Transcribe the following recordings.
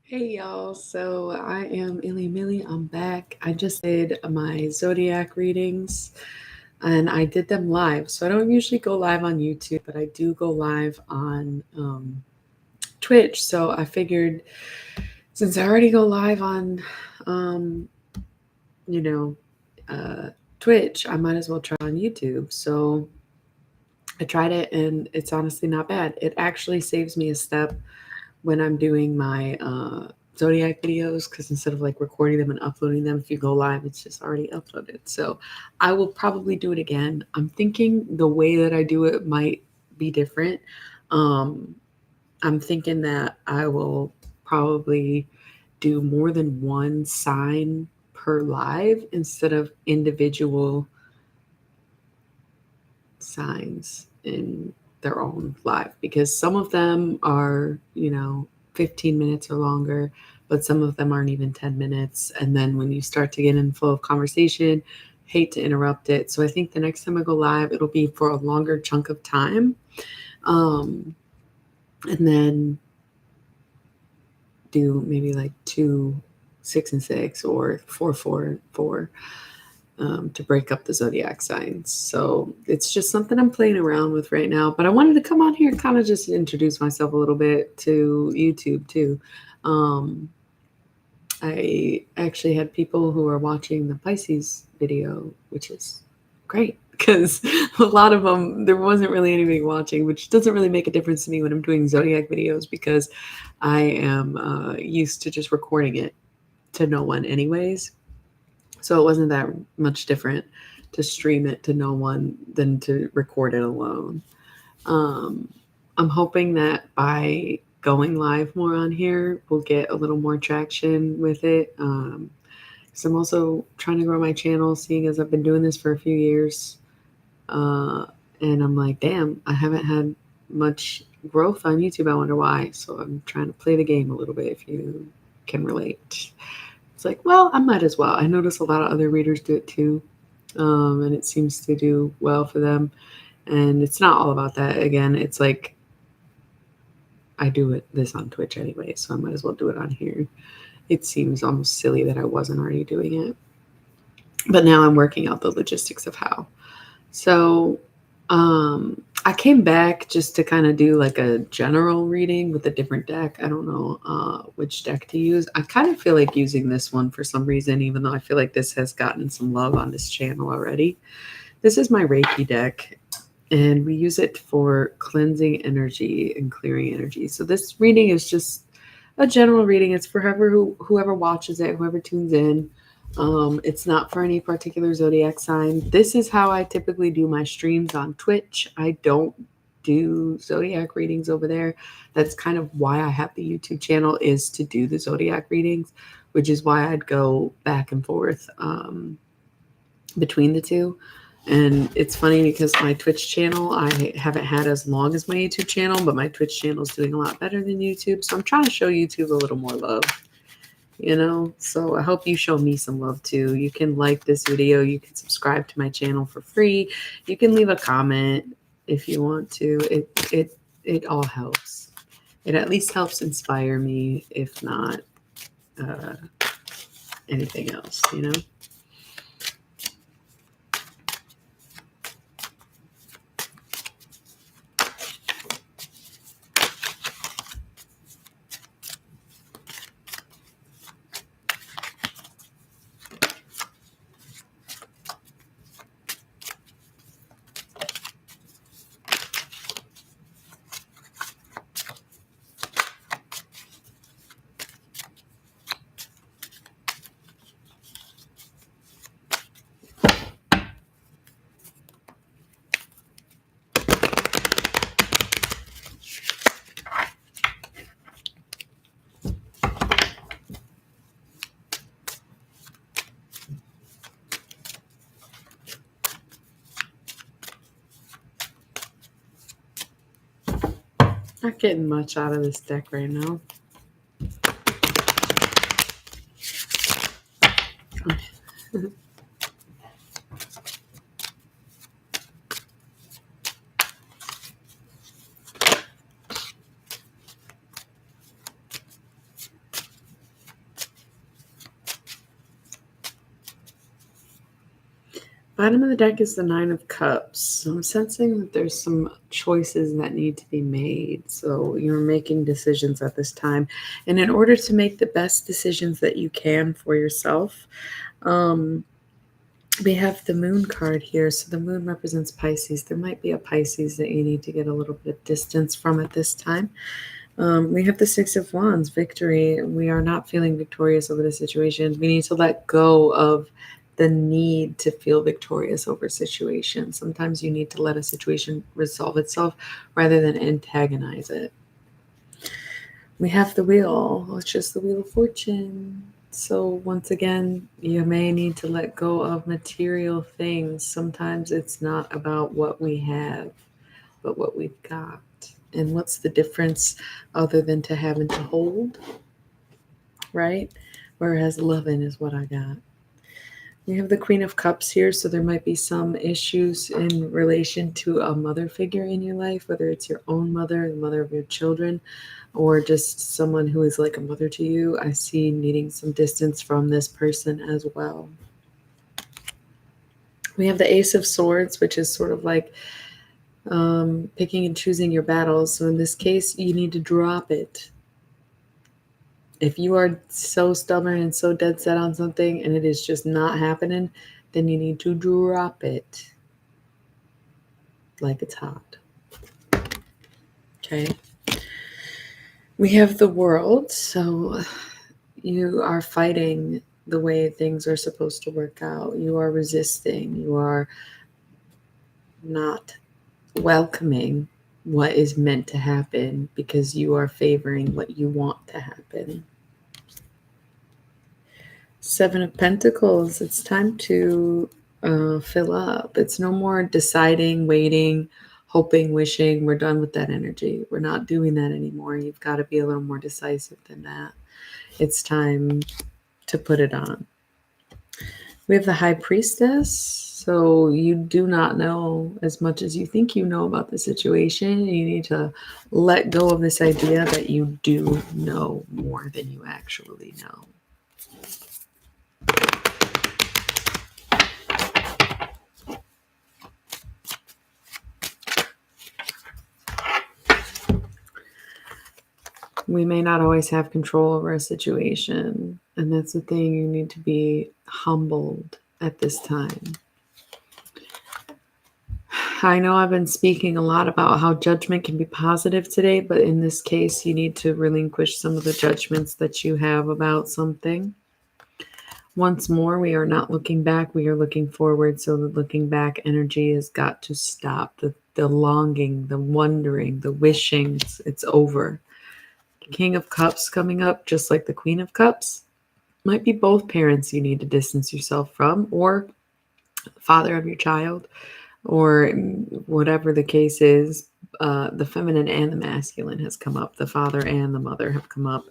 Hey y'all, so I am Illy Millie. I'm back. I just did my zodiac readings and I did them live. So I don't usually go live on YouTube, but I do go live on Twitch. So I figured since I already go live on, um, you know, uh, Twitch, I might as well try on YouTube. So I tried it and it's honestly not bad. It actually saves me a step when I'm doing my zodiac videos because instead of like recording them and uploading them, if you go live, it's just already uploaded. So I will probably do it again. I'm thinking the way that I do it might be different. Um, I'm thinking that I will probably do more than one sign per live instead of individual signs in their own live because some of them are, 15 minutes or longer, but some of them aren't even 10 minutes. And then when you start to get in flow of conversation, hate to interrupt it. So I think the next time I go live, it'll be for a longer chunk of time. Um, and then do maybe like 2, 6, and 6 or 4, 4, 4 to break up the zodiac signs. So it's just something I'm playing around with right now. But I wanted to come on here and kind of just introduce myself a little bit to YouTube too. Um, I actually had people who are watching the Pisces video, which is great because a lot of them, there wasn't really anybody watching, which doesn't really make a difference to me when I'm doing zodiac videos because I am used to just recording it to no one, anyways. So it wasn't that much different to stream it to no one than to record it alone. Um, I'm hoping that by going live more on here, we'll get a little more traction with it. So I'm also trying to grow my channel, seeing as I've been doing this for a few years. Uh, and I'm like, damn, I haven't had much growth on YouTube. I wonder why. So I'm trying to play the game a little bit if you can relate. It's like, well, I might as well. I notice a lot of other readers do it too, and it seems to do well for them. And it's not all about that. Again, it's like I do this on Twitch anyway, so I might as well do it on here. It seems almost silly that I wasn't already doing it, but now I'm working out the logistics of how. So I came back just to kind of do like a general reading with a different deck. I don't know which deck to use. I kind of feel like using this one for some reason, even though I feel like this has gotten some love on this channel already. This is my Reiki deck, and we use it for cleansing energy and clearing energy. So this reading is just a general reading. It's for whoever watches it, whoever tunes in. It's not for any particular zodiac sign. This is how I typically do my streams on Twitch. I don't do zodiac readings over there. That's kind of why I have the YouTube channel, is to do the zodiac readings, which is why I'd go back and forth between the two. And it's funny because my Twitch channel, I haven't had as long as my YouTube channel, but my Twitch channel is doing a lot better than YouTube. So I'm trying to show YouTube a little more love, So I hope you show me some love too. You can like this video. You can subscribe to my channel for free. You can leave a comment if you want to. It all helps. It at least helps inspire me, if not uh, anything else. Not getting much out of this deck right now. Bottom of the deck is the Nine of Cups. So I'm sensing that there's some choices that need to be made. So you're making decisions at this time. And in order to make the best decisions that you can for yourself, we have the Moon card here. So the Moon represents Pisces. There might be a Pisces that you need to get a little bit of distance from at this time. We have the Six of Wands, victory. We are not feeling victorious over the situation. We need to let go of the need to feel victorious over situations. Sometimes you need to let a situation resolve itself rather than antagonize it. We have the Wheel, which is the Wheel of Fortune. So once again, you may need to let go of material things. Sometimes it's not about what we have, but what we've got. And what's the difference other than to having to hold, right? Whereas loving is what I got. We have the Queen of Cups here, so there might be some issues in relation to a mother figure in your life, whether it's your own mother, the mother of your children, or just someone who is like a mother to you. I see needing some distance from this person as well. We have the Ace of Swords, which is sort of like picking and choosing your battles. So in this case, you need to drop it. If you are so stubborn and so dead set on something and it is just not happening, then you need to drop it like it's hot. Okay. We have the World. So you are fighting the way things are supposed to work out. You are resisting. You are not welcoming what is meant to happen because you are favoring what you want to happen. Seven of Pentacles. It's time to fill up. It's no more deciding, waiting, hoping, wishing. We're done with that energy. We're not doing that anymore. You've got to be a little more decisive than that. It's time to put it on. We have the High Priestess. So you do not know as much as you think you know about the situation. You need to let go of this idea that you do know more than you actually know. We may not always have control over a situation, and that's the thing. You need to be humbled at this time. I know I've been speaking a lot about how judgment can be positive today, but in this case, you need to relinquish some of the judgments that you have about something. Once more, we are not looking back, we are looking forward. So the looking back energy has got to stop. The longing, the wondering, the wishing, it's over. King of Cups coming up, just like the Queen of Cups. Might be both parents you need to distance yourself from, or father of your child, or whatever the case is. The feminine and the masculine has come up. The father and the mother have come up.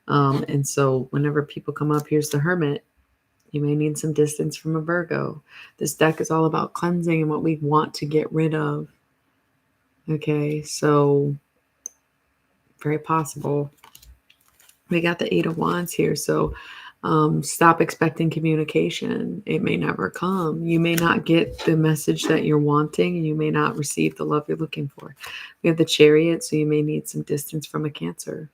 And so whenever people come up, here's the Hermit. You may need some distance from a Virgo. This deck is all about cleansing and what we want to get rid of. Okay, so very possible. We got the Eight of Wands here, so stop expecting communication. It may never come. You may not get the message that you're wanting, and you may not receive the love you're looking for. We have the Chariot, so you may need some distance from a Cancer.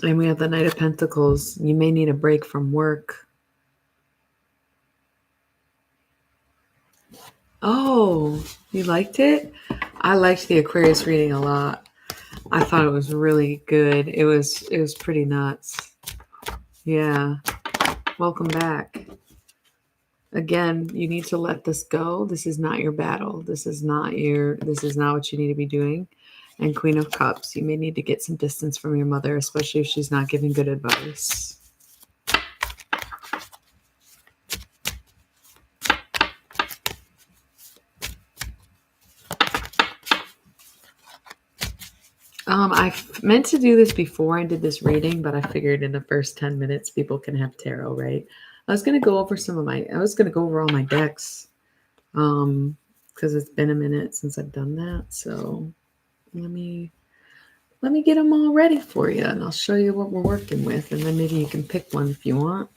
And we have the Knight of Pentacles. You may need a break from work. Oh, you liked it? I liked the Aquarius reading a lot. I thought it was really good. It was pretty nuts. Yeah. Welcome back. Again, you need to let this go. This is not your battle. This is not what you need to be doing. And Queen of Cups, you may need to get some distance from your mother, especially if she's not giving good advice. I meant to do this before I did this reading, but I figured in the first 10 minutes people can have tarot, right? I was going to go over all my decks because it's been a minute since I've done that. So let me get them all ready for you, and I'll show you what we're working with, and then maybe you can pick one if you want.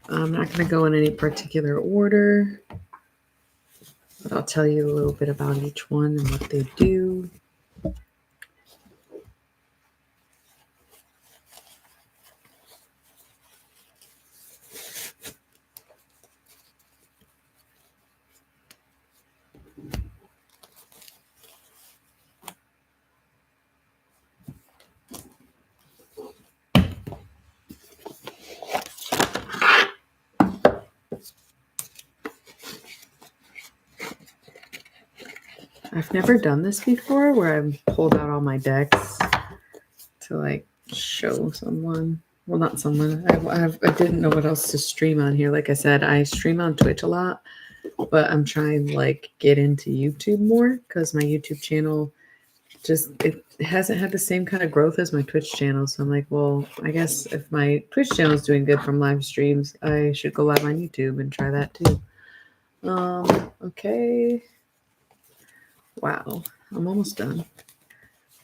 I'm not going to go in any particular order, but I'll tell you a little bit about each one and what they do. I've never done this before where I've pulled out all my decks to like show someone. Well, not someone. I didn't know what else to stream on here. Like I said, I stream on Twitch a lot, but I'm trying to like get into YouTube more because my YouTube channel just it hasn't had the same kind of growth as my Twitch channel. So I'm like, well, I guess if my Twitch channel is doing good from live streams, I should go live on YouTube and try that too. Okay. Wow, I'm almost done.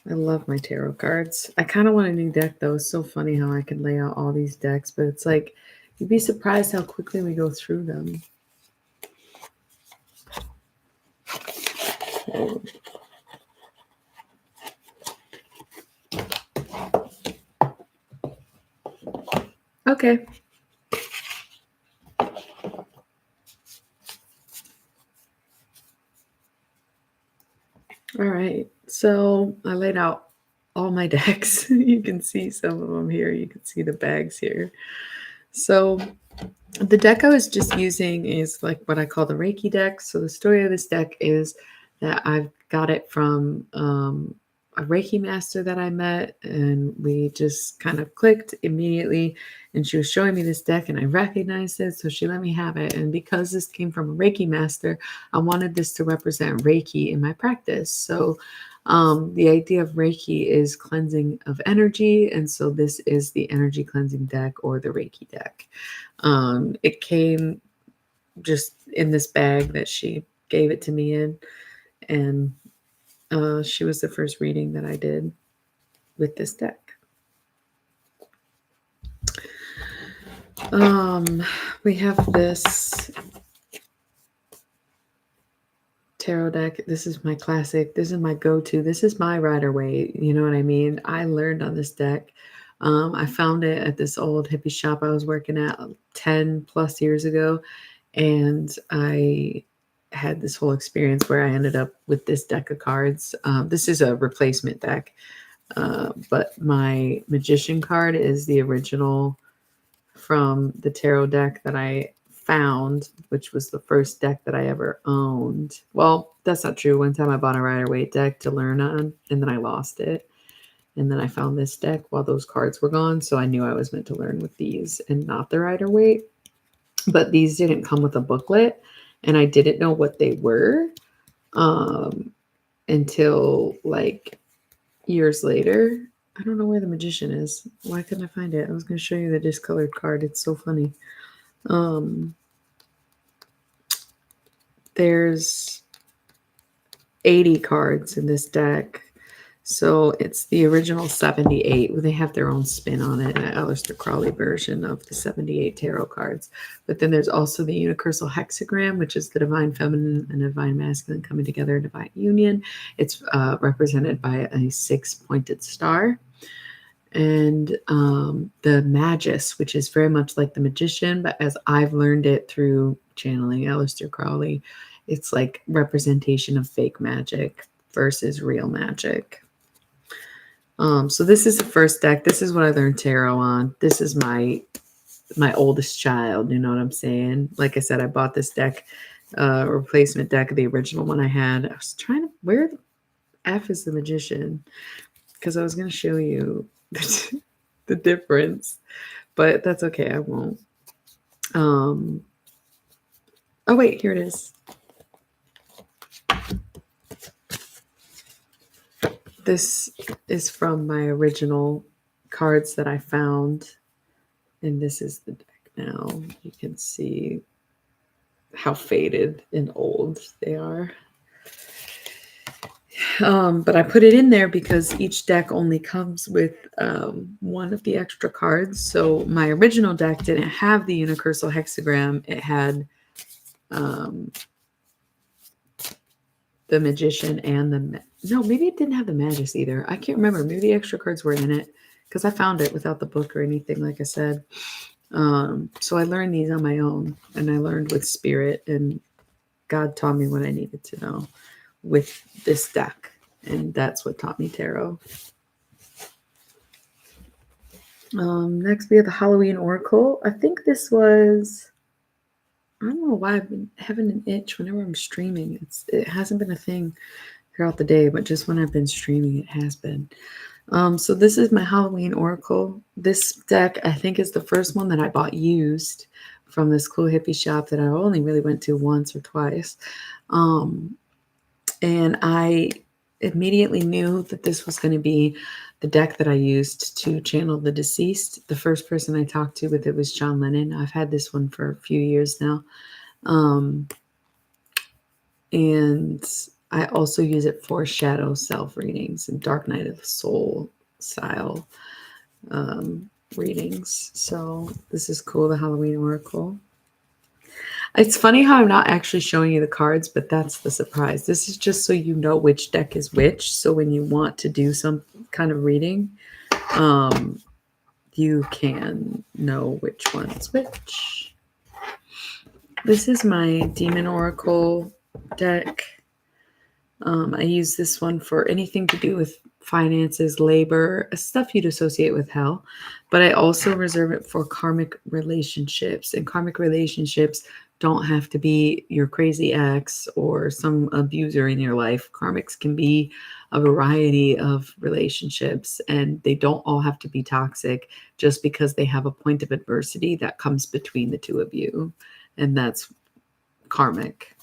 I love my tarot cards. I kind of want a new deck though. It's so funny how I can lay out all these decks, but it's like you'd be surprised how quickly we go through them. Whoa. Okay. All right. So I laid out all my decks. You can see some of them here. You can see the bags here. So the deck I was just using is like what I call the Reiki deck. So the story of this deck is that I've got it from a Reiki master that I met, and we just kind of clicked immediately. And she was showing me this deck, and I recognized it, so she let me have it. And because this came from a Reiki master, I wanted this to represent Reiki in my practice. So the idea of Reiki is cleansing of energy, and so this is the energy cleansing deck or the Reiki deck. It came just in this bag that she gave it to me in, and she was the first reading that I did with this deck. We have this tarot deck. This is my classic. This is my go-to. This is my Rider-Waite. You know what I mean? I learned on this deck. I found it at this old hippie shop I was working at 10 plus years ago. And I had this whole experience where I ended up with this deck of cards. This is a replacement deck. But my Magician card is the original from the tarot deck that I found, which was the first deck that I ever owned. Well, that's not true. One time I bought a Rider-Waite deck to learn on, and then I lost it. And then I found this deck while those cards were gone, so I knew I was meant to learn with these and not the Rider-Waite. But these didn't come with a booklet, and I didn't know what they were until like years later. I don't know where the Magician is. Why couldn't I find it? I was going to show you the discolored card. It's so funny. There's 80 cards in this deck. So it's the original 78. They have their own spin on it, an Aleister Crowley version of the 78 tarot cards. But then there's also the Universal Hexagram, which is the Divine Feminine and Divine Masculine coming together in Divine Union. It's represented by a 6-pointed star. And the Magus, which is very much like the Magician, but as I've learned it through channeling Aleister Crowley, it's like representation of fake magic versus real magic. So this is the first deck. This is what I learned tarot on. This is my oldest child. You know what I'm saying? Like I said, I bought this deck, replacement deck of the original one I had. I was trying to, where the F is the Magician? Because I was going to show you the difference, but that's okay. I won't. Oh wait, here it is. This is from my original cards that I found, and this is the deck now. You can see how faded and old they are. But I put it in there because each deck only comes with one of the extra cards. So my original deck didn't have the unicursal hexagram. It had the magician and the... No, maybe it didn't have the magus either. I can't remember. Maybe the extra cards were in it because I found it without the book or anything, like I said. So I learned these on my own, and I learned with spirit, and God taught me what I needed to know with this deck, and that's what taught me tarot. Next we have the Halloween Oracle. I think this was... I don't know why I've been having an itch whenever I'm streaming. It hasn't been a thing throughout the day, but just when I've been streaming, it has been. So this is my Halloween Oracle. This deck, I think, is the first one that I bought used from this cool hippie shop that I only really went to once or twice. And I immediately knew that this was going to be the deck that I used to channel the deceased. The first person I talked to with it was John Lennon. I've had this one for a few years now. And I also use it for shadow self readings and Dark Night of the Soul style readings. So this is cool, the Halloween Oracle. It's funny how I'm not actually showing you the cards, but that's the surprise. This is just so you know which deck is which. So when you want to do some kind of reading, you can know which one's which. This is my Demon Oracle deck. I use this one for anything to do with finances, labor, stuff you'd associate with hell. But I also reserve it for karmic relationships. And karmic relationships don't have to be your crazy ex or some abuser in your life. Karmics can be a variety of relationships, and they don't all have to be toxic just because they have a point of adversity that comes between the two of you. And that's karmic.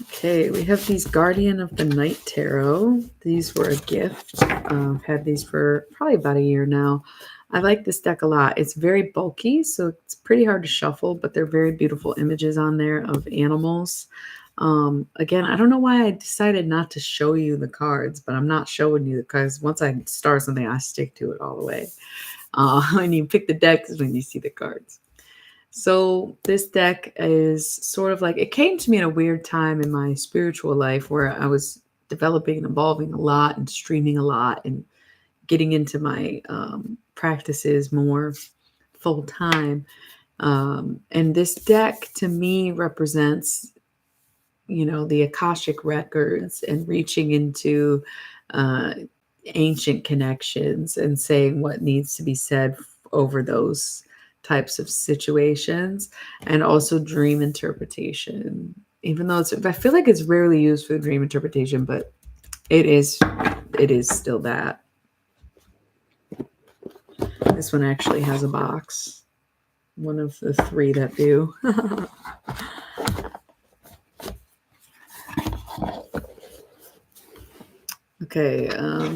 Okay, we have these Guardian of the Night Tarot. These were a gift. I've had these for probably about a year now. I like this deck a lot. It's very bulky, so it's pretty hard to shuffle, but they're very beautiful images on there of animals. Again, I don't know why I decided not to show you the cards, but I'm not showing you the cards. Once I start something, I stick to it all the way. When you pick the deck is when you see the cards. So this deck is sort of like, it came to me in a weird time in my spiritual life where I was developing and evolving a lot and streaming a lot and getting into my practices more full time. And this deck to me represents, the Akashic records and reaching into ancient connections and saying what needs to be said over those types of situations, and also dream interpretation. Even though I feel like it's rarely used for dream interpretation, but it is still that. This one actually has a box. One of the three that do. Okay,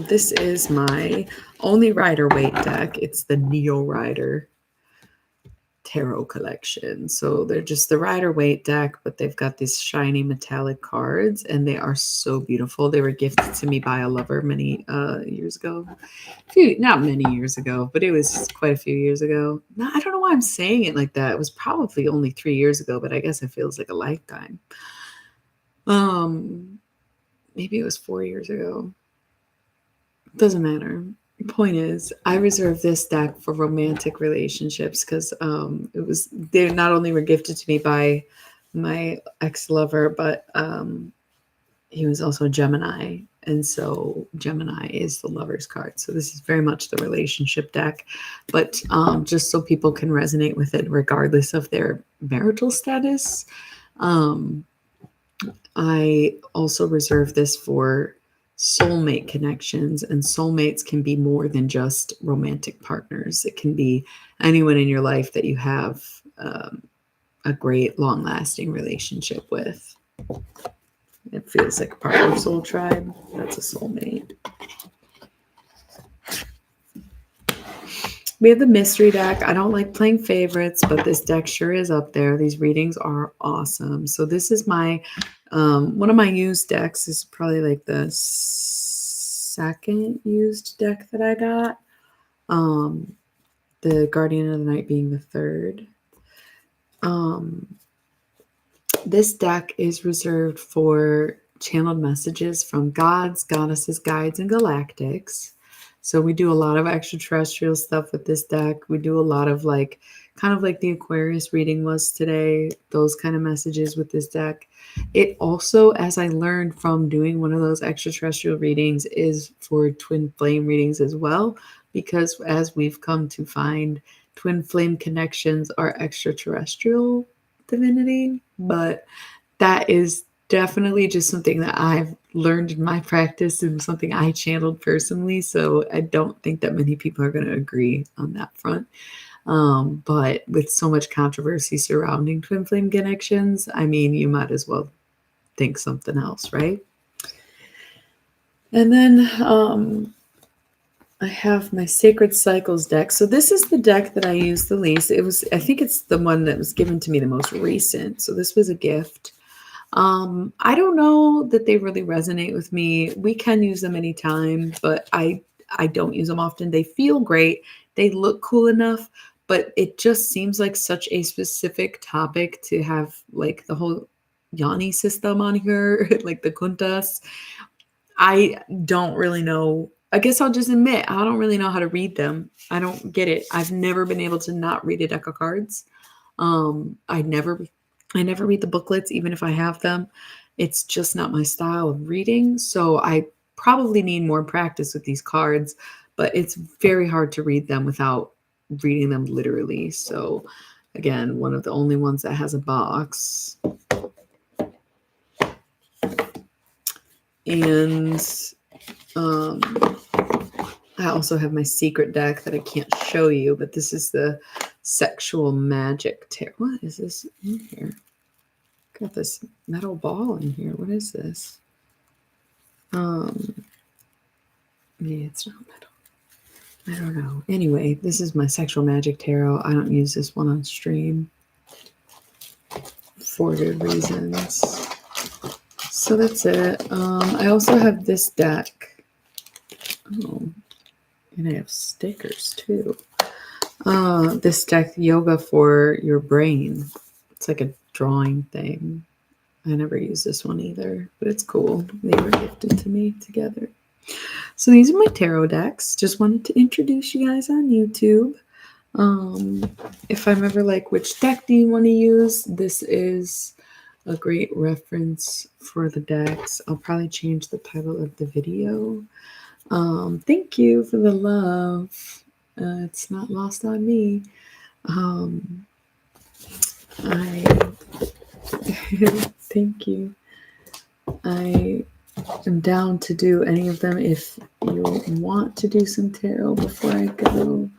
this is my only Rider-Waite deck. It's the Neo Rider Tarot collection. So they're just the Rider-Waite deck, but they've got these shiny metallic cards, and they are so beautiful. They were gifted to me by a lover many years ago. Not many years ago, but it was quite a few years ago. No, I don't know why I'm saying it like that. It was probably only 3 years ago, but I guess it feels like a lifetime. Maybe it was 4 years ago. Doesn't matter. The point is, I reserve this deck for romantic relationships because they not only were gifted to me by my ex-lover, but he was also a Gemini, and so Gemini is the lover's card. So this is very much the relationship deck, but just so people can resonate with it regardless of their marital status. I also reserve this for soulmate connections, and soulmates can be more than just romantic partners. It can be anyone in your life that you have a great long-lasting relationship with. It feels like a part of your soul tribe. That's a soulmate. We have the mystery deck. I don't like playing favorites, but this deck sure is up there. These readings are awesome. So this is my One of my used decks is probably like the second used deck that I got. The Guardian of the Night being the third. This deck is reserved for channeled messages from gods, goddesses, guides, and galactics. So we do a lot of extraterrestrial stuff with this deck. We do a lot of like, kind of like the Aquarius reading was today, those kind of messages with this deck. It also, as I learned from doing one of those extraterrestrial readings, is for twin flame readings as well, because as we've come to find, twin flame connections are extraterrestrial divinity, but that is definitely just something that I've learned in my practice and something I channeled personally. So I don't think that many people are going to agree on that front. But with so much controversy surrounding twin flame connections, I mean, you might as well think something else, right? And then I have my Sacred Cycles deck. So this is the deck that I use the least. I think it's the one that was given to me the most recent. So this was a gift. I don't know that they really resonate with me. We can use them anytime, but I don't use them often. They feel great. They look cool enough, but it just seems like such a specific topic to have like the whole Yanni system on here, like the Kuntas. I don't really know. I guess I'll just admit I don't really know how to read them. I don't get it. I've never been able to not read a deck of cards. I never read the booklets, even if I have them. It's just not my style of reading. So I probably need more practice with these cards, but it's very hard to read them without reading them literally. So again, one of the only ones that has a box. And I also have my secret deck that I can't show you, but this is the Sexual Magic Tarot. What is this in here? Got this metal ball in here. What is this? Maybe it's not metal. I don't know. Anyway, this is my Sexual Magic Tarot. I don't use this one on stream for good reasons. So that's it. I also have this deck. Oh, and I have stickers too. This deck, Yoga for Your Brain. It's like a drawing thing. I never use this one either, but it's cool. They were gifted to me together. So these are my tarot decks. Just wanted to introduce you guys on YouTube. If I'm ever like, which deck do you want to use? This is a great reference for the decks. I'll probably change the title of the video. Thank you for the love. It's not lost on me. Thank you. I am down to do any of them if you want to do some tarot before I go.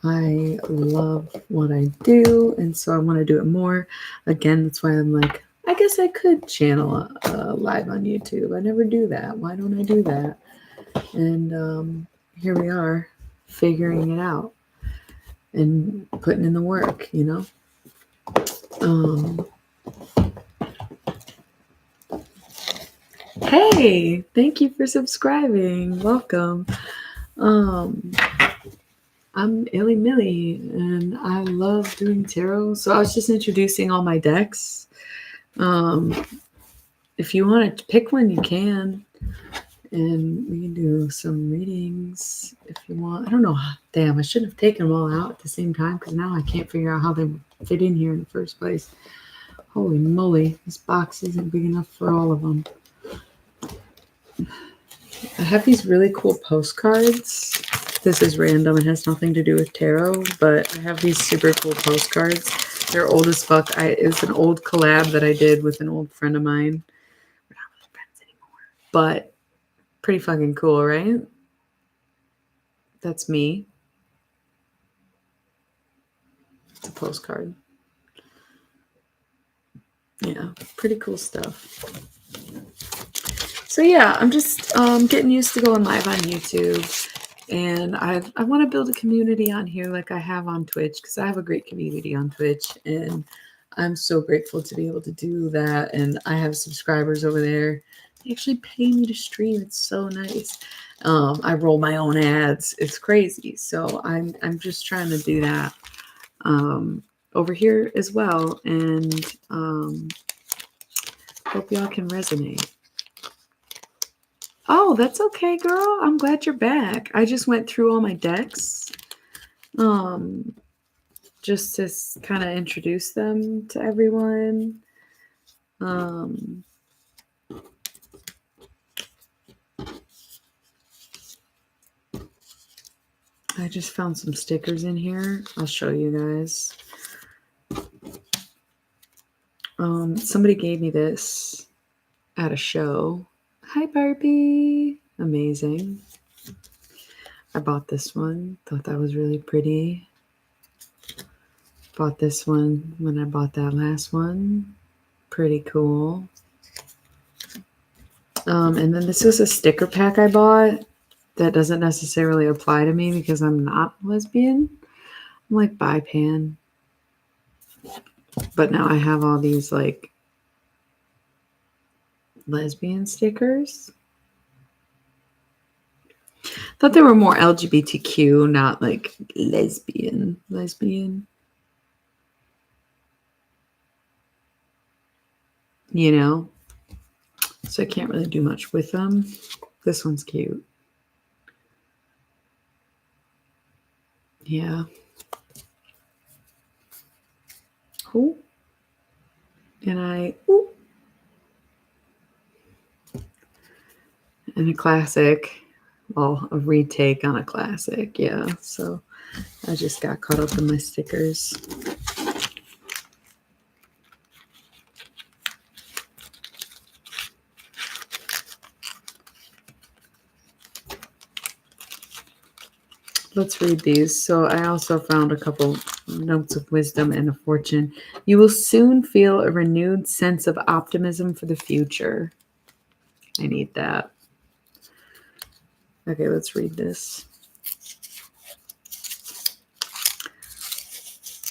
I love what I do, and so I want to do it more. Again, that's why I'm like, I guess I could channel live on YouTube. I never do that. Why don't I do that? And here we are, figuring it out and putting in the work, you know? Hey, thank you for subscribing. Welcome. I'm Illy Millie, and I love doing tarot. So I was just introducing all my decks. If you want to pick one, you can. And we can do some readings if you want. I don't know. Damn, I should have taken them all out at the same time because now I can't figure out how they fit in here in the first place. Holy moly, this box isn't big enough for all of them. I have these really cool postcards. This is random. It has nothing to do with tarot, but I have these super cool postcards. They're old as fuck. It was an old collab that I did with an old friend of mine. We're not really friends anymore. But pretty fucking cool, right? That's me. It's a postcard. Yeah, pretty cool stuff. So yeah, I'm just getting used to going live on YouTube. And I want to build a community on here like I have on Twitch, because I have a great community on Twitch. And I'm so grateful to be able to do that. And I have subscribers over there. They actually pay me to stream. It's so nice. I roll my own ads. It's crazy. So I'm just trying to do that over here as well. And hope y'all can resonate. Oh, that's okay, girl. I'm glad you're back. I just went through all my decks. Just to kind of introduce them to everyone. I just found some stickers in here. I'll show you guys. Somebody gave me this at a show. Hi, Barbie. Amazing. I bought this one. Thought that was really pretty. Bought this one when I bought that last one. Pretty cool. And then this was a sticker pack I bought that doesn't necessarily apply to me because I'm not lesbian. I'm like bi-pan. But now I have all these like lesbian stickers. Thought they were more LGBTQ, not like lesbian. You know? So I can't really do much with them. This one's cute. Yeah. Cool. And and a classic. Well, a retake on a classic. Yeah. So I just got caught up in my stickers. Let's read these. So I also found a couple notes of wisdom and a fortune. You will soon feel a renewed sense of optimism for the future. I need that. Okay, let's read this.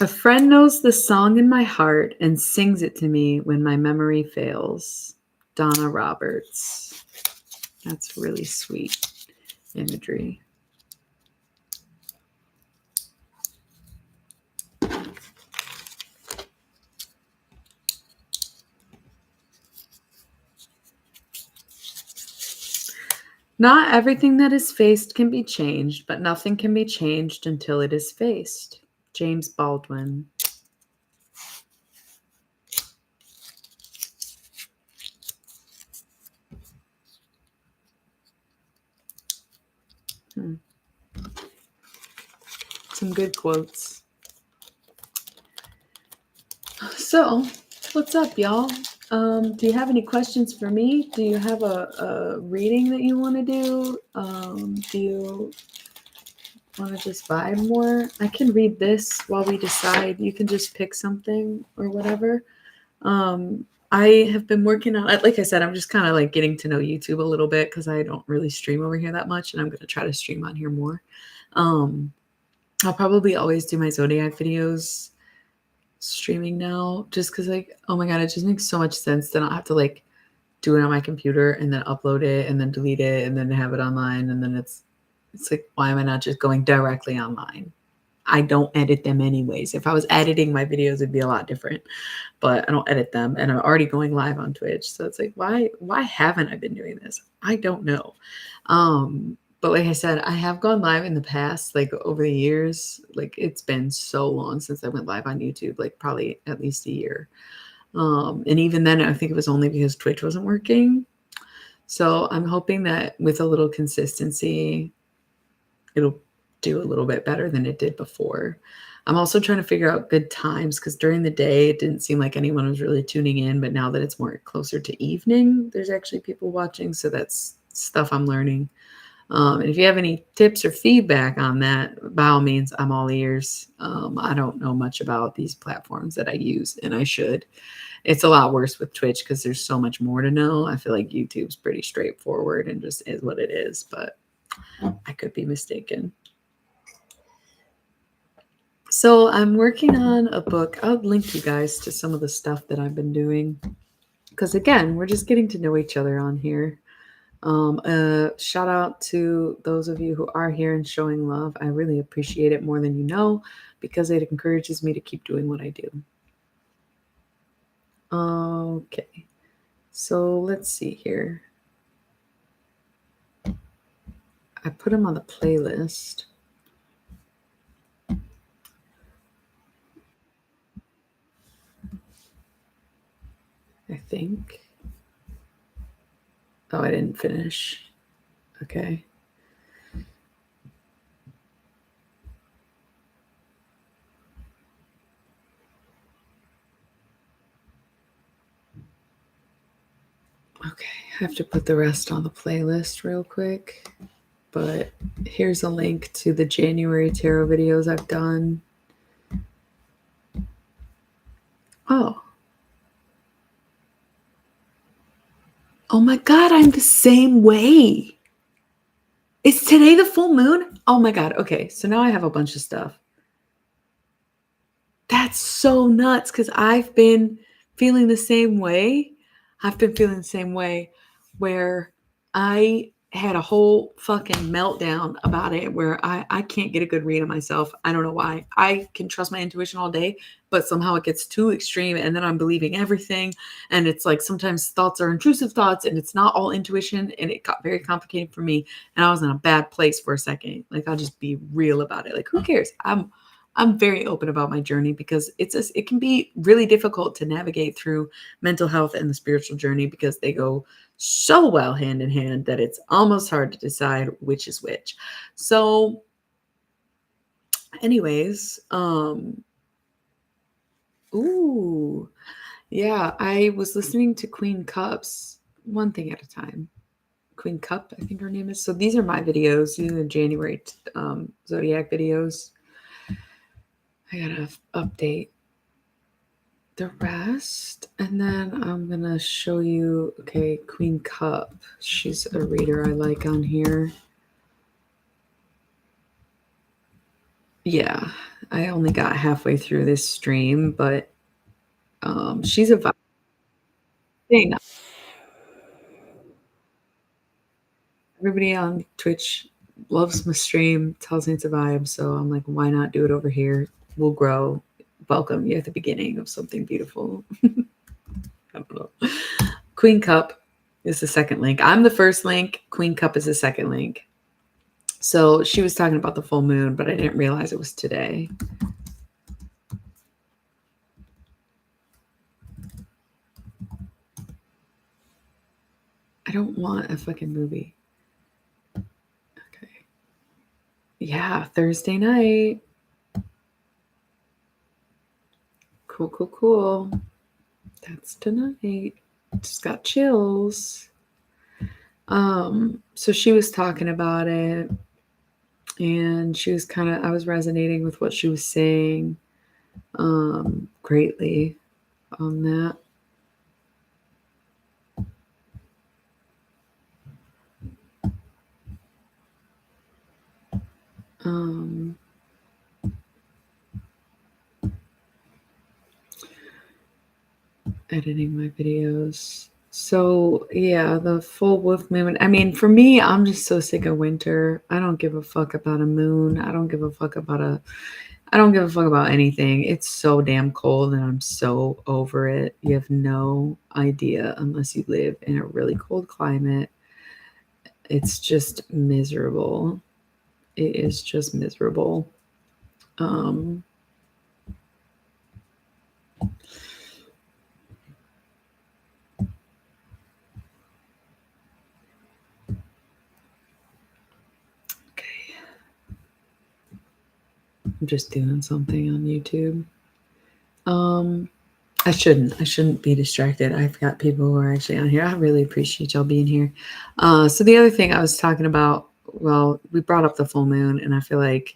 A friend knows the song in my heart and sings it to me when my memory fails. Donna Roberts. That's really sweet imagery. Not everything that is faced can be changed, but nothing can be changed until it is faced. James Baldwin. Some good quotes. So, what's up, y'all? Do you have any questions for me? Do you have a reading that you want to do? Do you want to just vibe more? I can read this while we decide. You can just pick something or whatever. I have been working on, like I said, I'm just kind of like getting to know YouTube a little bit because I don't really stream over here that much, and I'm going to try to stream on here more. I'll probably always do my Zodiac videos streaming now just because, like, oh my God, it just makes so much sense to not have to like do it on my computer and then upload it and then delete it and then have it online. And then it's like, why am I not just going directly online? I don't edit them anyways. If I was editing my videos, it'd be a lot different, but I don't edit them and I'm already going live on Twitch. So it's like, why haven't I been doing this? I don't know. But like I said, I have gone live in the past, like over the years. Like it's been so long since I went live on YouTube, like probably at least a year. And even then, I think it was only because Twitch wasn't working. So I'm hoping that with a little consistency, it'll do a little bit better than it did before. I'm also trying to figure out good times because during the day, it didn't seem like anyone was really tuning in. But now that it's more closer to evening, there's actually people watching. So that's stuff I'm learning. And if you have any tips or feedback on that, by all means, I'm all ears. I don't know much about these platforms that I use, and I should. It's a lot worse with Twitch because there's so much more to know. I feel like YouTube's pretty straightforward and just is what it is, but I could be mistaken. So I'm working on a book. I'll link you guys to some of the stuff that I've been doing. Because again, we're just getting to know each other on here. Shout out to those of you who are here and showing love. I really appreciate it more than you know, because it encourages me to keep doing what I do. Okay, so let's see here. I put them on the playlist. I think. Oh, I didn't finish. Okay. Okay, I have to put the rest on the playlist real quick. But here's a link to the January tarot videos I've done. Oh. Oh my God, I'm the same way. Is today the full moon? Oh my God. Okay, so now I have a bunch of stuff. That's so nuts because I've been feeling the same way. I've been feeling the same way where I had a whole fucking meltdown about it where I can't get a good read on myself. I don't know why. I can trust my intuition all day, but somehow it gets too extreme and then I'm believing everything. And it's like sometimes thoughts are intrusive thoughts and it's not all intuition. And it got very complicated for me. And I was in a bad place for a second. Like, I'll just be real about it. Like, who cares? I'm very open about my journey because it can be really difficult to navigate through mental health and the spiritual journey because they go so well hand in hand that it's almost hard to decide which is which. So anyways, ooh, yeah, I was listening to Queen Cups, one thing at a time. Queen Cup, I think her name is. So these are my videos, these are the January Zodiac videos. I gotta update the rest, and then I'm gonna show you. Okay, Queen Cup, she's a reader I like on here. Yeah, I only got halfway through this stream, but she's a thing. Everybody on Twitch loves my stream, tells me it's a vibe, so I'm like, why not do it over here? We'll grow. Welcome you at the beginning of something beautiful. I don't know. Queen Cup is the second link. I'm the first link. Queen Cup is the second link. So she was talking about the full moon, but I didn't realize it was today. I don't want a fucking movie. Okay. Yeah, Thursday night. Cool, cool, cool. That's tonight. Just got chills. So she was talking about it and she was I was resonating with what she was saying greatly on that. Editing my videos. So yeah, the full wolf moon. I mean, for me, I'm just so sick of winter. I don't give a fuck about a moon. I don't give a fuck about anything. It's so damn cold and I'm so over it. You have no idea unless you live in a really cold climate. It's just miserable. It is just miserable. Okay. I'm just doing something on YouTube. I shouldn't be distracted. I've got people who are actually on here. I really appreciate y'all being here. So the other thing I was talking about, well, we brought up the full moon, and I feel like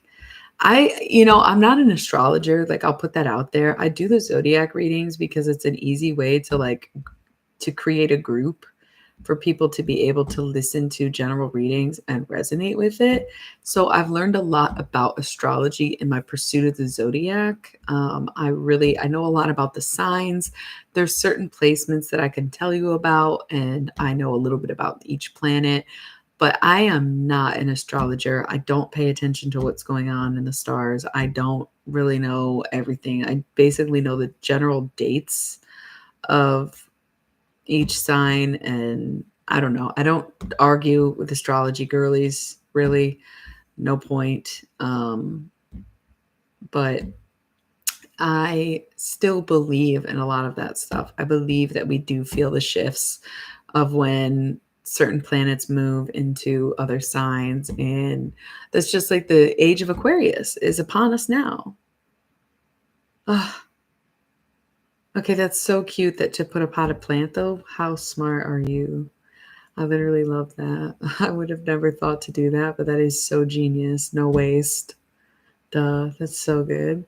I'm not an astrologer. Like, I'll put that out there. I do the zodiac readings because it's an easy way to create a group for people to be able to listen to general readings and resonate with it. So I've learned a lot about astrology in my pursuit of the zodiac. I know a lot about the signs. There's certain placements that I can tell you about, and I know a little bit about each planet. But I am not an astrologer. I don't pay attention to what's going on in the stars. I don't really know everything. I basically know the general dates of each sign, and I don't know. I don't argue with astrology girlies, really. No point. But I still believe in a lot of that stuff. I believe that we do feel the shifts of when certain planets move into other signs, and that's just like the age of Aquarius is upon us now. Ugh. Okay, that's so cute that to put a potted plant though. How smart are you? I literally love that. I would have never thought to do that, but that is so genius. No waste. Duh, that's so good.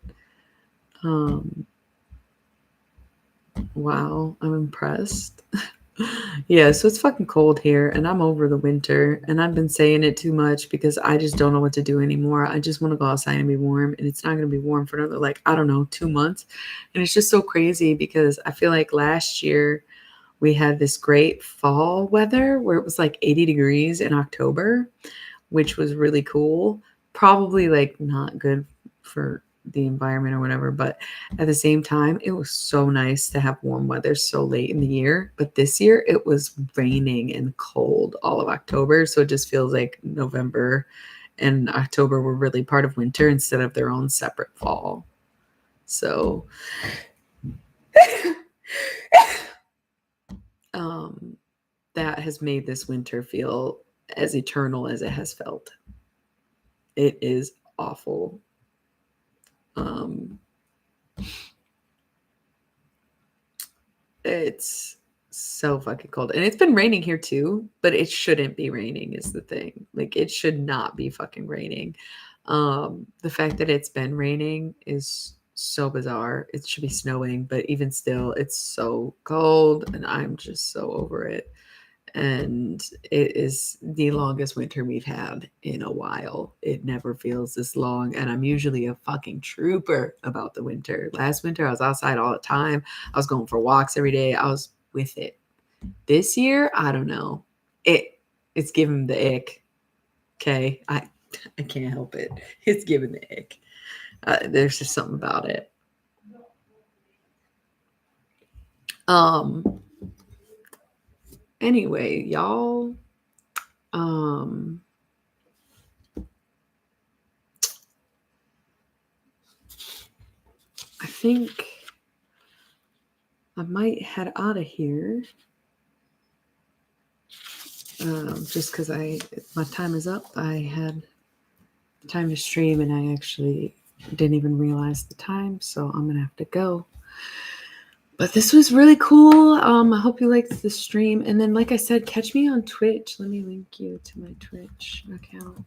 Wow, I'm impressed. Yeah, so it's fucking cold here, and I'm over the winter, and I've been saying it too much because I just don't know what to do anymore. I just want to go outside and be warm, and it's not going to be warm for another, like, I don't know, 2 months. And it's just so crazy because I feel like last year we had this great fall weather where it was like 80 degrees in October, which was really cool. Probably like not good for the environment or whatever, but at the same time, it was so nice to have warm weather so late in the year. But this year it was raining and cold all of October. So it just feels like November and October were really part of winter instead of their own separate fall. So that has made this winter feel as eternal as it has felt. It is awful. It's so fucking cold. And it's been raining here too, but it shouldn't be raining is the thing. Like it should not be fucking raining. The fact that it's been raining is so bizarre. It should be snowing, but even still, it's so cold and I'm just so over it. And it is the longest winter we've had in a while. It never feels this long. And I'm usually a fucking trooper about the winter. Last winter, I was outside all the time. I was going for walks every day. I was with it. This year, I don't know. It's giving the ick. Okay. I can't help it. It's giving the ick. There's just something about it. Anyway, y'all, I think I might head out of here. Just because my time is up. I had time to stream and I actually didn't even realize the time, so I'm gonna have to go. But this was really cool. I hope you liked the stream. And then, like I said, catch me on Twitch. Let me link you to my Twitch account.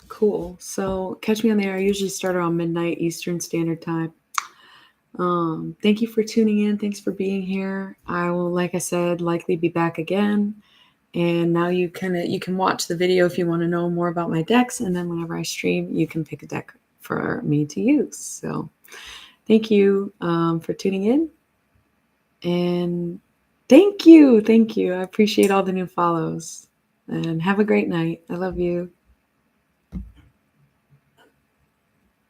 Cool. So catch me on there. I usually start around midnight Eastern Standard Time. Thank you for tuning in. Thanks for being here. I will, like I said, likely be back again. And now you can watch the video if you want to know more about my decks. And then whenever I stream, you can pick a deck for me to use. So thank you for tuning in. And thank you. I appreciate all the new follows. And have a great night. I love you.